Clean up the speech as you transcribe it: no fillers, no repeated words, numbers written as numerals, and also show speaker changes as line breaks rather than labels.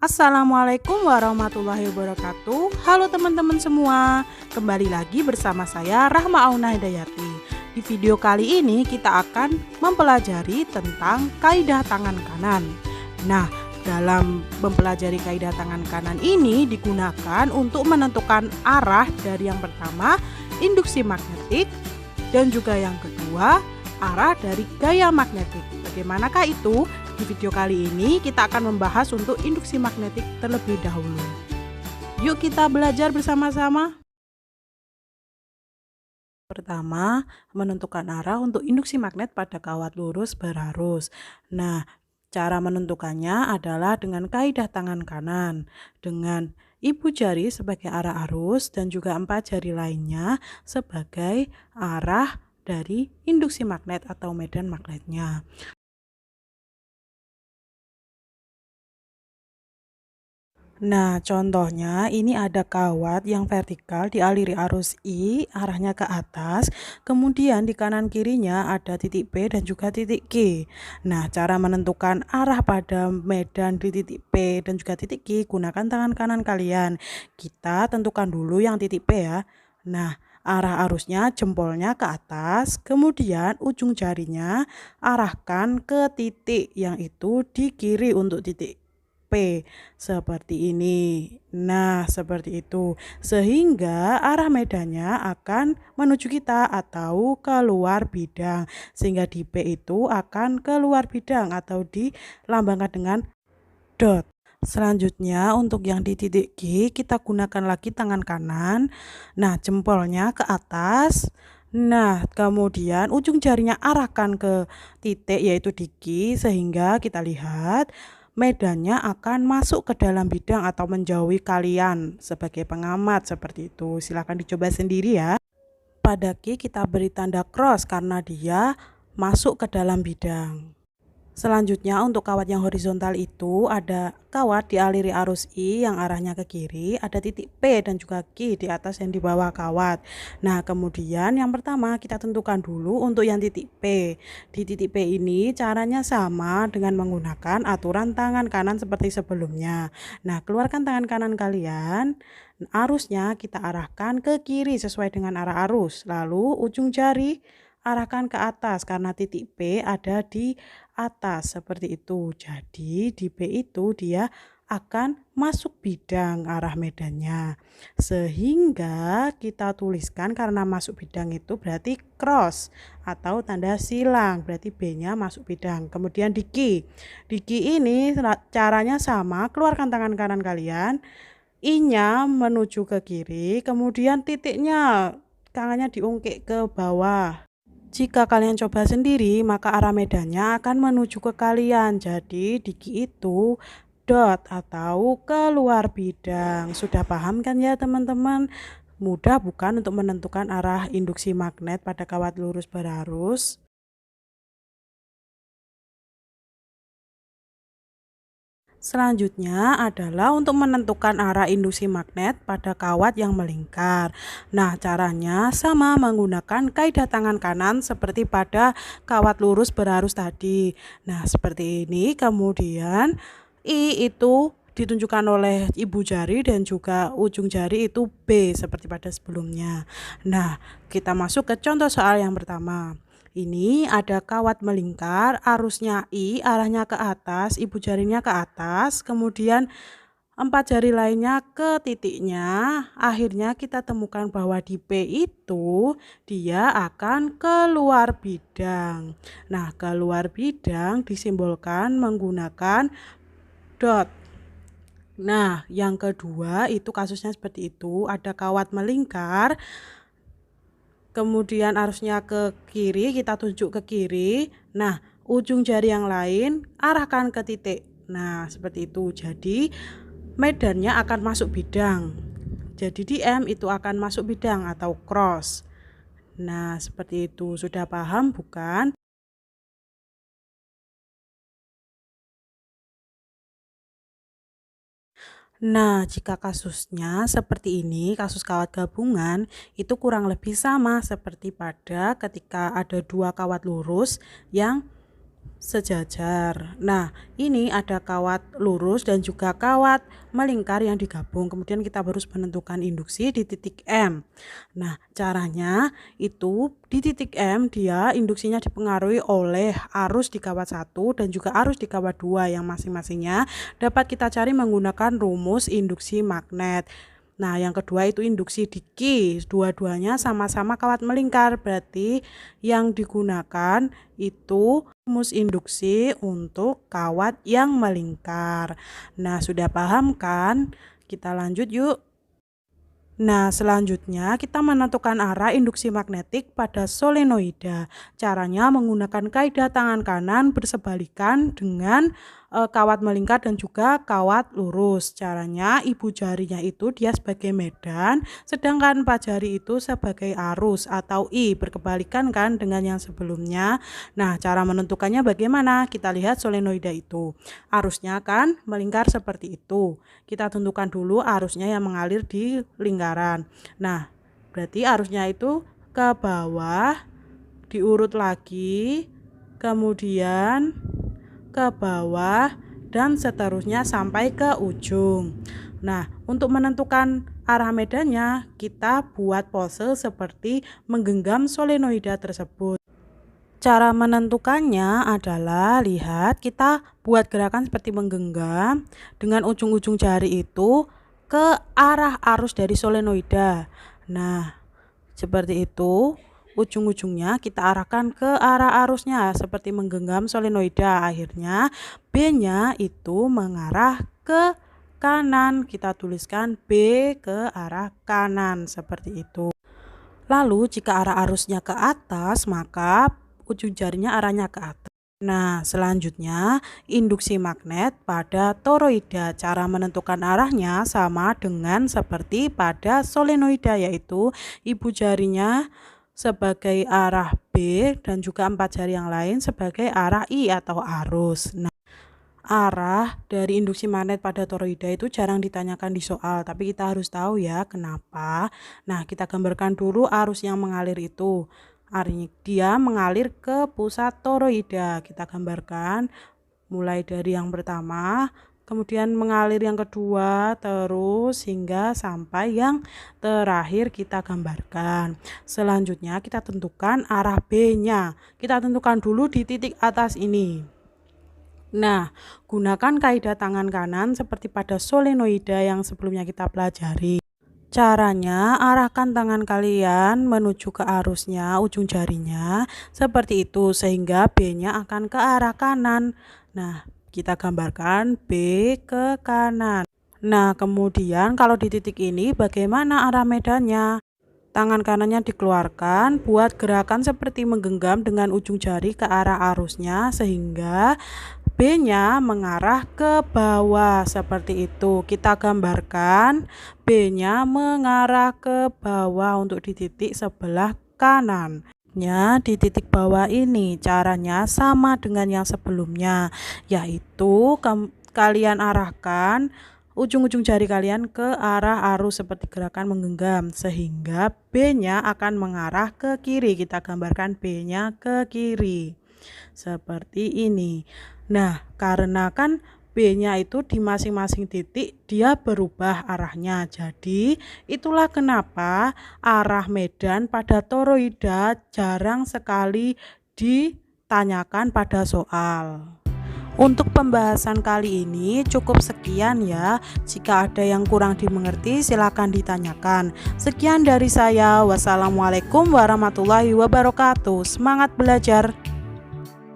Assalamualaikum warahmatullahi wabarakatuh. Halo teman-teman semua, kembali lagi bersama saya Rahma Auna Hidayati. Di video kali ini kita akan mempelajari tentang kaidah tangan kanan. Nah, dalam mempelajari kaidah tangan kanan ini digunakan untuk menentukan arah dari yang pertama induksi magnetik dan juga yang kedua arah dari gaya magnetik. Bagaimanakah itu? Di video kali ini kita akan membahas untuk induksi magnetik terlebih dahulu. Yuk kita belajar bersama-sama. Pertama, menentukan arah untuk induksi magnet pada kawat lurus berarus. Nah, cara menentukannya adalah dengan kaidah tangan kanan, dengan ibu jari sebagai arah arus dan juga 4 jari lainnya sebagai arah dari induksi magnet atau medan magnetnya. Nah, contohnya ini ada kawat yang vertikal dialiri arus I, arahnya ke atas, kemudian di kanan kirinya ada titik P dan juga titik Q. Nah, cara menentukan arah pada medan di titik P dan juga titik Q, gunakan tangan kanan kalian. Kita tentukan dulu yang titik P ya. Nah, arah arusnya jempolnya ke atas, kemudian ujung jarinya arahkan ke titik yang itu di kiri untuk titik P seperti ini. Nah, seperti itu. Sehingga arah medannya akan menuju kita atau keluar bidang. Sehingga di P itu akan keluar bidang atau dilambangkan dengan dot. Selanjutnya untuk yang di titik G kita gunakan lagi tangan kanan. Nah, jempolnya ke atas. Nah, kemudian ujung jarinya arahkan ke titik yaitu di Q sehingga kita lihat medannya akan masuk ke dalam bidang atau menjauhi kalian sebagai pengamat seperti itu. Silahkan dicoba sendiri ya. Pada Q kita beri tanda cross karena dia masuk ke dalam bidang. Selanjutnya untuk kawat yang horizontal itu ada kawat dialiri arus I yang arahnya ke kiri, ada titik P dan juga Q di atas dan di bawah kawat. Nah, kemudian yang pertama kita tentukan dulu untuk yang titik P. Di titik P ini caranya sama dengan menggunakan aturan tangan kanan seperti sebelumnya. Nah, keluarkan tangan kanan kalian. Arusnya kita arahkan ke kiri sesuai dengan arah arus. Lalu ujung jari arahkan ke atas karena titik P ada di atas seperti itu. Jadi di P itu dia akan masuk bidang arah medannya. Sehingga kita tuliskan karena masuk bidang itu berarti cross atau tanda silang. Berarti B-nya masuk bidang. Kemudian di Q. Di Q ini caranya sama. Keluarkan tangan kanan kalian. I-nya menuju ke kiri. Kemudian titiknya tangannya diungkit ke bawah. Jika kalian coba sendiri, maka arah medannya akan menuju ke kalian. Jadi di Q itu dot atau keluar bidang. Sudah paham kan ya teman-teman? Mudah bukan untuk menentukan arah induksi magnet pada kawat lurus berarus? Selanjutnya adalah untuk menentukan arah induksi magnet pada kawat yang melingkar. Nah, caranya sama menggunakan kaidah tangan kanan seperti pada kawat lurus berarus tadi. Nah, seperti ini. Kemudian I itu ditunjukkan oleh ibu jari dan juga ujung jari itu B seperti pada sebelumnya. Nah, kita masuk ke contoh soal yang pertama. Ini ada kawat melingkar, arusnya I, arahnya ke atas, ibu jarinya ke atas, kemudian 4 jari lainnya ke titiknya. Akhirnya kita temukan bahwa di P itu dia akan keluar bidang. Nah, keluar bidang disimbolkan menggunakan dot. Nah, yang kedua itu kasusnya seperti itu, ada kawat melingkar. Kemudian arusnya ke kiri, kita tunjuk ke kiri. Nah, ujung jari yang lain arahkan ke titik. Nah, seperti itu. Jadi, medannya akan masuk bidang. Jadi di M itu akan masuk bidang atau cross. Nah, seperti itu. Sudah paham bukan? Nah, jika kasusnya seperti ini, kasus kawat gabungan, itu kurang lebih sama seperti pada ketika ada dua kawat lurus yang sejajar. Nah, ini ada kawat lurus dan juga kawat melingkar yang digabung. Kemudian kita harus menentukan induksi di titik M. Nah, caranya itu di titik M dia induksinya dipengaruhi oleh arus di kawat 1 dan juga arus di kawat 2 yang masing-masingnya dapat kita cari menggunakan rumus induksi magnet. Nah, yang kedua itu induksi di Q. Dua-duanya sama-sama kawat melingkar, berarti yang digunakan itu rumus induksi untuk kawat yang melingkar. Nah, sudah paham kan? Kita lanjut yuk. Nah, selanjutnya kita menentukan arah induksi magnetik pada solenoida. Caranya menggunakan kaidah tangan kanan bersebalikan dengan kawat melingkar dan juga kawat lurus. Caranya ibu jarinya itu dia sebagai medan, sedangkan empat jari itu sebagai arus atau I, berkebalikan kan dengan yang sebelumnya. Nah, cara menentukannya bagaimana? Kita lihat solenoida itu. Arusnya kan melingkar seperti itu. Kita tentukan dulu arusnya yang mengalir di lingkaran. Nah, berarti arusnya itu ke bawah, diurut lagi, kemudian ke bawah, dan seterusnya sampai ke ujung. Nah, untuk menentukan arah medannya, kita buat pose seperti menggenggam solenoida tersebut. Cara menentukannya adalah lihat kita buat gerakan seperti menggenggam dengan ujung-ujung jari itu ke arah arus dari solenoida. Nah, seperti itu. Ujung-ujungnya kita arahkan ke arah arusnya seperti menggenggam solenoida. Akhirnya B-nya itu mengarah ke kanan. Kita tuliskan B ke arah kanan seperti itu. Lalu jika arah arusnya ke atas, maka ujung jarinya arahnya ke atas. Nah, selanjutnya induksi magnet pada toroida. Cara menentukan arahnya sama dengan seperti pada solenoida, yaitu ibu jarinya sebagai arah B dan juga empat jari yang lain sebagai arah I atau arus. Nah, arah dari induksi magnet pada toroida itu jarang ditanyakan di soal, tapi kita harus tahu ya kenapa. Nah, kita gambarkan dulu arus yang mengalir itu. Dia mengalir ke pusat toroida. Kita gambarkan mulai dari yang pertama, kemudian mengalir yang kedua, terus hingga sampai yang terakhir kita gambarkan. Selanjutnya kita tentukan arah B-nya. Kita tentukan dulu di titik atas ini. Nah, gunakan kaidah tangan kanan seperti pada solenoida yang sebelumnya kita pelajari. Caranya, arahkan tangan kalian menuju ke arusnya, ujung jarinya, seperti itu, sehingga B-nya akan ke arah kanan. Nah, kita gambarkan B ke kanan. Nah, kemudian kalau di titik ini bagaimana arah medannya? Tangan kanannya dikeluarkan, buat gerakan seperti menggenggam dengan ujung jari ke arah arusnya sehingga B-nya mengarah ke bawah seperti itu. Kita gambarkan B-nya mengarah ke bawah untuk di titik sebelah kanan. Di titik bawah ini caranya sama dengan yang sebelumnya, yaitu kalian arahkan ujung-ujung jari kalian ke arah arus seperti gerakan menggenggam sehingga B-nya akan mengarah ke kiri. Kita gambarkan B-nya ke kiri seperti ini. Nah, karena kan B-nya itu di masing-masing titik dia berubah arahnya. Jadi, itulah kenapa arah medan pada toroida jarang sekali ditanyakan pada soal. Untuk pembahasan kali ini cukup sekian ya. Jika ada yang kurang dimengerti silakan ditanyakan. Sekian dari saya. Wassalamualaikum warahmatullahi wabarakatuh. Semangat belajar.